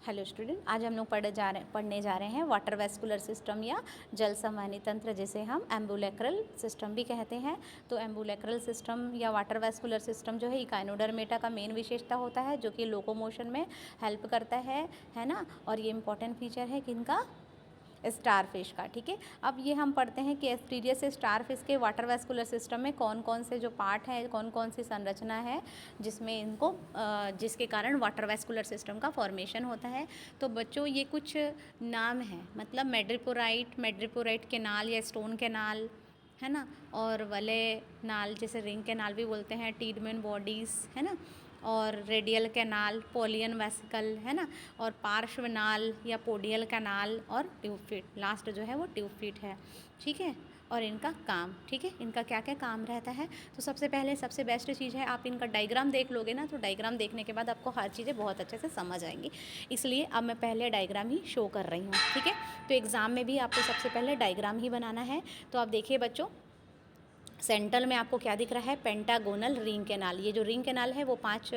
Hello student, आज हम लोग पढ़ने जा रहे हैं वाटर वेस्कुलर सिस्टम या जल संवहनी तंत्र, जिसे हम एम्बुलेक्रल सिस्टम भी कहते हैं। तो एम्बुलेक्रल सिस्टम या वाटर वेस्कुलर सिस्टम जो है इकाइनोडर्मेटा का मेन विशेषता होता है, जो कि लोकोमोशन में हेल्प करता है ना। और ये इंपॉर्टेंट फीचर है किनका, स्टारफिश का। ठीक है, अब ये हम पढ़ते हैं कि एस्टीरियस स्टारफिश के वाटर वेस्कुलर सिस्टम में कौन कौन से जो पार्ट हैं, कौन कौन सी संरचना है जिसमें इनको जिसके कारण वाटर वेस्कुलर सिस्टम का फॉर्मेशन होता है। तो बच्चों ये कुछ नाम हैं, मतलब मेड्रिपोराइट केनाल या स्टोन केनाल है ना, और वले नाल जिसे रिंग केनाल भी बोलते हैं, टीडमैन बॉडीज़ है ना, और रेडियल कैनाल, पोलियन वेसिकल है ना, और पार्श्व नाल या पोडियल कैनाल और ट्यूब फीट। लास्ट जो है वो ट्यूब फीट है। ठीक है, और इनका काम, ठीक है, इनका क्या क्या काम रहता है। तो सबसे पहले सबसे बेस्ट चीज़ है, आप इनका डायग्राम देख लोगे ना, तो डायग्राम देखने के बाद आपको हर चीज़ें बहुत अच्छे से समझ आएंगी। इसलिए अब मैं पहले डायग्राम ही शो कर रही हूँ। ठीक है, तो एग्ज़ाम में भी आपको सबसे पहले डायग्राम ही बनाना है। तो आप देखिए बच्चों, सेंटर में आपको क्या दिख रहा है, पेंटागोनल रिंग कैनाल। ये जो रिंग कैनाल है वो 5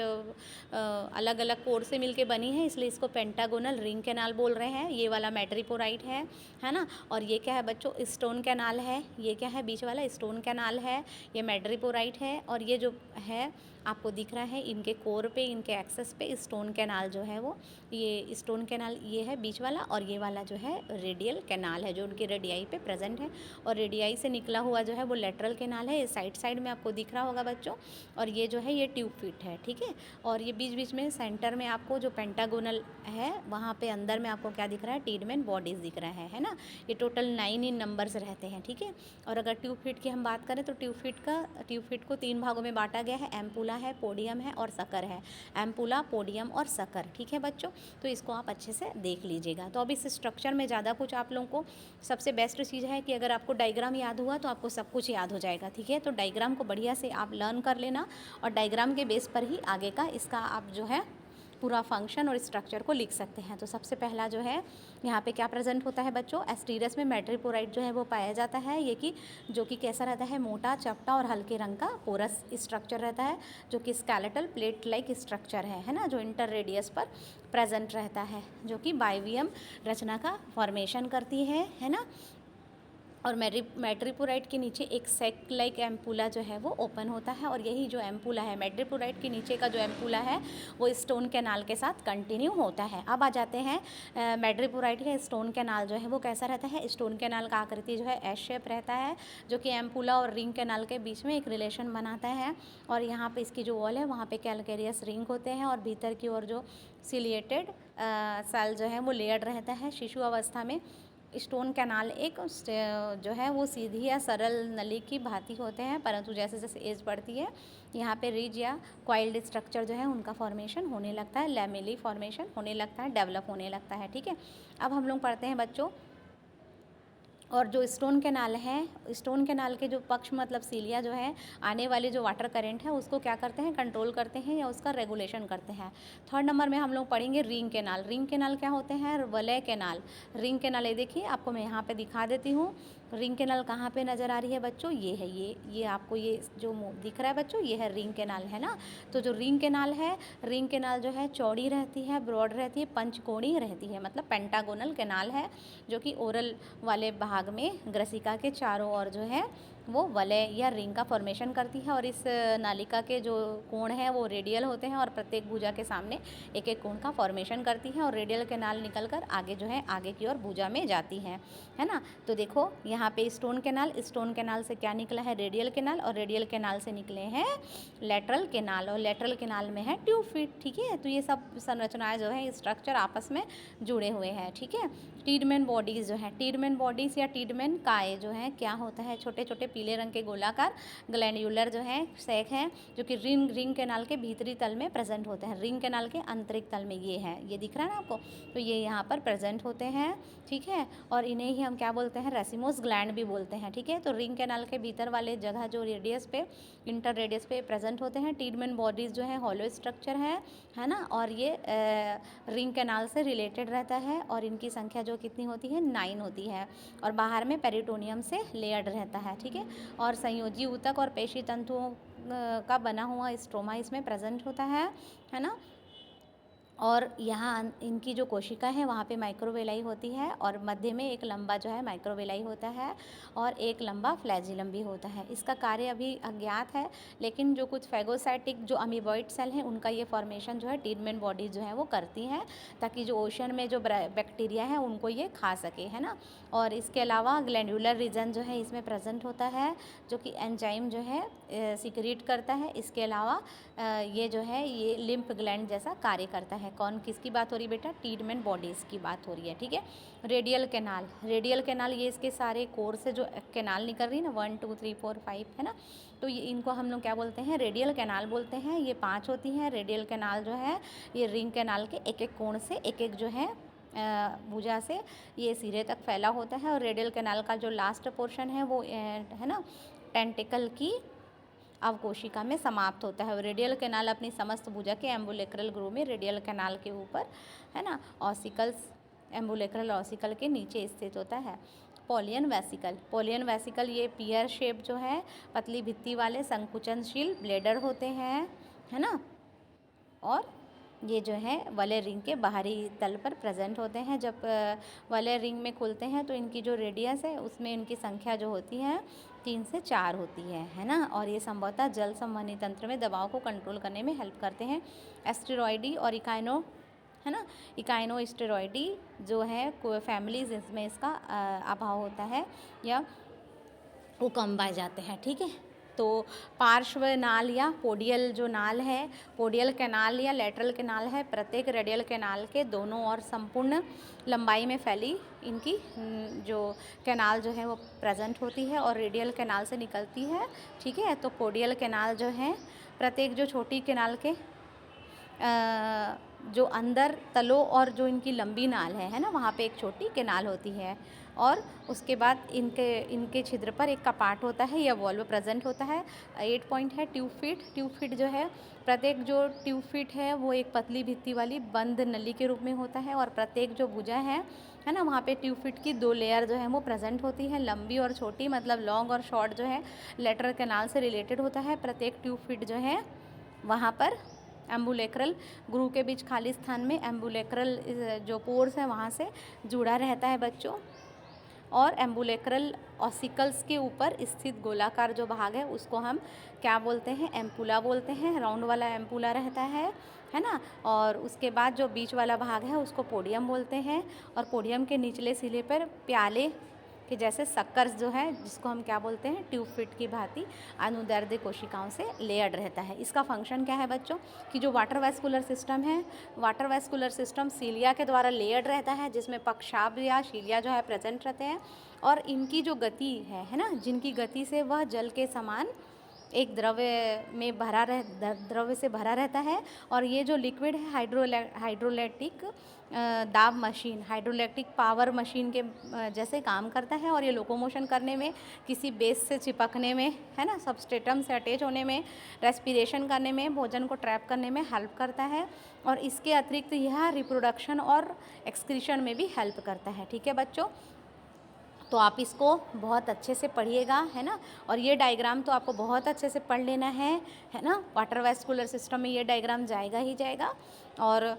अलग अलग कोर से मिलके बनी है, इसलिए इसको पेंटागोनल रिंग कैनाल बोल रहे हैं। ये वाला मेट्रिपोराइट है ना। और ये क्या है बच्चों, स्टोन कैनाल है। ये क्या है, बीच वाला स्टोन कैनाल है, ये मेट्रिपोराइट है। और ये जो है आपको दिख रहा है, इनके कोर पे, इनके एक्सेस पे स्टोन कैनाल जो है वो, ये स्टोन कैनाल ये है बीच वाला, और ये वाला जो है रेडियल कैनाल है जो उनकी रेडियाई पे प्रेजेंट है। और रेडियाई से निकला हुआ जो है वो लेटरल कैनाल है, ये साइड में आपको दिख रहा होगा बच्चों। और ये जो है ये ट्यूब फीट है। ठीक है, और ये बीच बीच में सेंटर में आपको जो पेंटागोनल है, वहाँ पे अंदर में आपको क्या दिख रहा है, टीडमैन बॉडीज़ दिख रहा है ना। ये टोटल 9 इन नंबर्स रहते हैं। ठीक है, और अगर ट्यूब फीट की हम बात करें तो ट्यूब फीट को 3 भागों में बांटा गया है, एम्पुला है, पोडियम है और सकर है। एम्पुला, पोडियम और सकर। ठीक है बच्चों, तो इसको आप अच्छे से देख लीजिएगा। तो अब इस स्ट्रक्चर में ज़्यादा कुछ आप लोगों को, सबसे बेस्ट चीज़ है कि अगर आपको डायग्राम याद हुआ तो आपको सब कुछ याद हो जाएगा। ठीक है, तो डायग्राम को बढ़िया से आप लर्न कर लेना, और डायग्राम के बेस पर ही आगे का इसका आप जो है पूरा फंक्शन और स्ट्रक्चर को लिख सकते हैं। तो सबसे पहला जो है यहाँ पे क्या प्रेजेंट होता है बच्चों, एस्टीरियस में मेट्रिपोराइट जो है वो पाया जाता है। ये कि जो कि कैसा रहता है, मोटा, चपटा और हल्के रंग का पोरस स्ट्रक्चर रहता है, जो कि स्केलेटल प्लेट लाइक स्ट्रक्चर है ना, जो इंटर रेडियस पर प्रेजेंट रहता है, जो कि बाइवियम रचना का फॉर्मेशन करती है ना। और मेट्रिपोराइट के नीचे एक सेक लाइक एम्पुला जो है वो ओपन होता है, और यही जो एम्पुला है, मेट्रिपोराइट के नीचे का जो एम्पुला है वो स्टोन कैनाल के साथ कंटिन्यू होता है। अब आ जाते हैं मेट्रिपोराइट का स्टोन कैनाल जो है वो कैसा रहता है। स्टोन कैनाल का आकृति जो है एस शेप रहता है, जो कि एम्पुला और रिंग कैनाल के बीच में एक रिलेशन बनाता है। और यहाँ पे इसकी जो वॉल है वहाँ पे कैलकेरियस रिंग होते हैं, और भीतर की ओर जो सिलिएटेड सेल जो है वो लेयर्ड रहता है। शिशु अवस्था में स्टोन कैनाल एक जो है वो सीधी या सरल नली की भांति होते हैं, परंतु जैसे जैसे एज बढ़ती है यहाँ पे रिज या कॉइल्ड स्ट्रक्चर जो है उनका फॉर्मेशन होने लगता है, लैमेली फॉर्मेशन होने लगता है, डेवलप होने लगता है। ठीक है, अब हम लोग पढ़ते हैं बच्चों, और जो स्टोन कैनाल है, स्टोन कैनाल के जो पक्ष मतलब सीलिया जो है, आने वाले जो वाटर करंट है उसको क्या करते हैं, कंट्रोल करते हैं या उसका रेगुलेशन करते हैं। थर्ड नंबर में हम लोग पढ़ेंगे रिंग कैनाल। रिंग कैनाल क्या होते हैं, वलय कैनाल। रिंग कैनाल ये देखिए आपको मैं यहाँ पे दिखा देती हूँ। रिंग कैनाल कहाँ पे नज़र आ रही है बच्चों, ये है, ये आपको ये जो दिख रहा है बच्चों, ये है रिंग कैनाल है ना। तो जो रिंग कैनाल है, रिंग कैनाल जो है चौड़ी रहती है, ब्रॉड रहती है, पंचकोणीय रहती है, मतलब पेंटागोनल कैनाल है, जो कि ओरल वाले भाग में ग्रसिका के चारों ओर जो है वो वलय या रिंग का फॉर्मेशन करती है। और इस नालिका के जो कोण हैं वो रेडियल होते हैं, और प्रत्येक भुजा के सामने एक एक कोण का फॉर्मेशन करती है, और रेडियल कैनाल निकलकर आगे जो है आगे की ओर भुजा में जाती है ना। तो देखो यहाँ पे स्टोन कैनाल से क्या निकला है, रेडियल कैनाल, और रेडियल कैनाल से निकले हैं लेटरल कैनाल, और लेटरल कैनाल में है ट्यूब फीट। ठीक है, तो ये सब संरचनाएं जो है स्ट्रक्चर आपस में जुड़े हुए हैं। ठीक है, टीडमैन बॉडीज़ जो है, टीडमैन बॉडीज़ या टीडमैन काय जो है क्या होता है, छोटे छोटे पीले रंग के गोलाकार ग्लैंड्यूलर जो है सैक हैं, जो कि रिंग कैनाल के भीतरी तल में प्रेजेंट होते हैं। रिंग कैनाल के आंतरिक तल में ये है, ये दिख रहा है ना आपको, तो ये यहाँ पर प्रेजेंट होते हैं। ठीक है, और इन्हें ही हम क्या बोलते हैं, रेसिमोस ग्लैंड भी बोलते हैं। ठीक है, तो रिंग कैनाल के भीतर वाले जगह जो रेडियस पे, इंटर रेडियस पे प्रेजेंट होते हैं। टीडमैन बॉडीज़ जो है हॉलो स्ट्रक्चर है ना, और ये रिंग कैनाल से रिलेटेड रहता है, और इनकी संख्या जो कितनी होती है, 9 होती है, और बाहर में पेरिटोनियम से लेयर्ड रहता है। ठीक है, और संयोजी ऊतक और पेशी तंतुओं का बना हुआ स्ट्रोमा इसमें प्रेजेंट होता है ना। और यहाँ इनकी जो कोशिका है वहाँ पे माइक्रोवेलाई होती है और मध्य में एक लंबा जो है माइक्रोवेलाई होता है और एक लंबा फ्लैजिलम भी होता है। इसका कार्य अभी अज्ञात है, लेकिन जो कुछ फैगोसाइटिक जो अमीबॉइड सेल हैं उनका ये फॉर्मेशन जो है टीडमेन बॉडी जो है वो करती हैं, ताकि जो ओशन में जो बैक्टीरिया है उनको ये खा सके, है ना। और इसके अलावा ग्लैंडुलर रीजन जो है इसमें प्रेजेंट होता है, जो कि एंजाइम जो है सिक्रीट करता है। इसके अलावा ये जो है ये लिम्फ ग्लैंड जैसा कार्य करता है। कौन किसकी बात हो रही बेटा? टीडमेन बॉडीज़ की बात हो रही है, ठीक है। रेडियल कैनाल, रेडियल कैनाल ये इसके सारे कोर से जो कैनाल निकल रही है ना 1 2 3 4 5, है ना, तो ये इनको हम लोग क्या बोलते हैं? रेडियल कैनाल बोलते हैं। ये 5 होती हैं रेडियल कैनाल जो है, ये रिंग कैनाल के एक एक कोण से एक एक जो है भुजा से ये सिरे तक फैला होता है। और रेडियल कैनाल का जो लास्ट पोर्शन है वो है ना टेंटिकल की अवकोशिका में समाप्त होता है। रेडियल कैनाल अपनी समस्त भुजा के एम्बुलेक्रल ग्रूव में रेडियल कैनाल के ऊपर, है ना, ऑसिकल्स एम्बुलेक्रल ऑसिकल के नीचे स्थित होता है। पोलियन वेसिकल, पोलियन वेसिकल ये पियर शेप जो है पतली भित्ति वाले संकुचनशील ब्लेडर होते हैं, है ना, और ये जो है वलय रिंग के बाहरी तल पर प्रेजेंट होते हैं। जब वलय रिंग में खुलते हैं तो इनकी जो रेडियस है उसमें इनकी संख्या जो होती है 3 से 4 होती है ना। और ये संभवतः जल संवहनी तंत्र में दबाव को कंट्रोल करने में हेल्प करते हैं। एस्टेरॉयडी और इकाइनो, है ना, इकाइनो स्टेरॉयडी जो है फैमिलीज इसमें इसका अभाव होता है या वो कम पाए जाते हैं, ठीक है। तो पार्श्व नाल या पोडियल जो नाल है, पोडियल कैनाल या लेटरल कैनाल है, प्रत्येक रेडियल कैनाल के दोनों और संपूर्ण लंबाई में फैली इनकी जो कैनाल जो है वो प्रेजेंट होती है और रेडियल कैनाल से निकलती है, ठीक है। तो पोडियल कैनाल जो है प्रत्येक जो छोटी कैनाल के जो अंदर तलों और जो इनकी लंबी नाल है ना, वहाँ पे एक छोटी कैनाल होती है और उसके बाद इनके छिद्र पर एक कपाट होता है या वॉल्व प्रेजेंट होता है। 8 पॉइंट है ट्यूब फीट जो है प्रत्येक जो ट्यूब फीट है वो एक पतली भित्ति वाली बंद नली के रूप में होता है और प्रत्येक जो भुजा है ना, वहाँ पे ट्यूब फीट की 2 लेयर जो है वो प्रेजेंट होती है, लंबी और छोटी, मतलब लॉन्ग और शॉर्ट जो है लेटरल कैनाल से रिलेटेड होता है। प्रत्येक ट्यूब फीट जो है वहाँ पर एम्बुलेक्रल ग्रूव के बीच खाली स्थान में एम्बुलेक्रल जो पोर्स है वहाँ से जुड़ा रहता है बच्चों। और एम्बुलेक्रल ऑसिकल्स के ऊपर स्थित गोलाकार जो भाग है उसको हम क्या बोलते हैं? एम्पुला बोलते हैं। राउंड वाला एम्पुला रहता है ना। और उसके बाद जो बीच वाला भाग है उसको पोडियम बोलते हैं और पोडियम के निचले सिरे पर प्याले कि जैसे शक्कर जो है जिसको हम क्या बोलते हैं? ट्यूब फीट की भांति अनुदैर्ध्य कोशिकाओं से लेयर्ड रहता है। इसका फंक्शन क्या है बच्चों? कि जो वाटर वैस्कुलर सिस्टम है, वाटर वैस्कुलर सिस्टम सीलिया के द्वारा लेयर्ड रहता है, जिसमें पक्षाभ या सीलिया जो है प्रेजेंट रहते हैं और इनकी जो गति है ना, जिनकी गति से वह जल के समान एक द्रव्य से भरा रहता है। और ये जो लिक्विड है हाइड्रोलैक्टिक दाब मशीन, हाइड्रोलैक्टिक पावर मशीन के जैसे काम करता है और ये लोकोमोशन करने में, किसी बेस से चिपकने में, है ना, सबस्ट्रेटम से अटैच होने में, रेस्पिरेशन करने में, भोजन को ट्रैप करने में हेल्प करता है। और इसके अतिरिक्त यह रिप्रोडक्शन और एक्सक्रीशन में भी हेल्प करता है, ठीक है बच्चों। तो आप इसको बहुत अच्छे से पढ़िएगा, है ना। और ये डायग्राम तो आपको बहुत अच्छे से पढ़ लेना है ना। वाटर वैस्कुलर सिस्टम में ये डायग्राम जाएगा ही जाएगा। और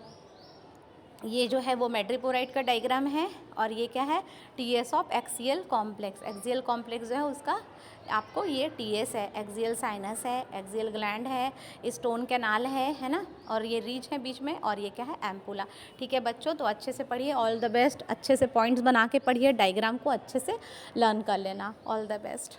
ये जो है वो मैड्रिपोराइट का डायग्राम है और ये क्या है? TS of axial complex. Axial complex जो है उसका आपको ये टीएस है, एक्सियल साइनस है, एक्सियल ग्लैंड है, स्टोन कैनाल है ना, और ये रीच है बीच में, और ये क्या है? एम्पुला। ठीक है बच्चों, तो अच्छे से पढ़िए। All the best. अच्छे से पॉइंट्स बना के पढ़िए, डायग्राम को अच्छे से लर्न कर लेना। All the best.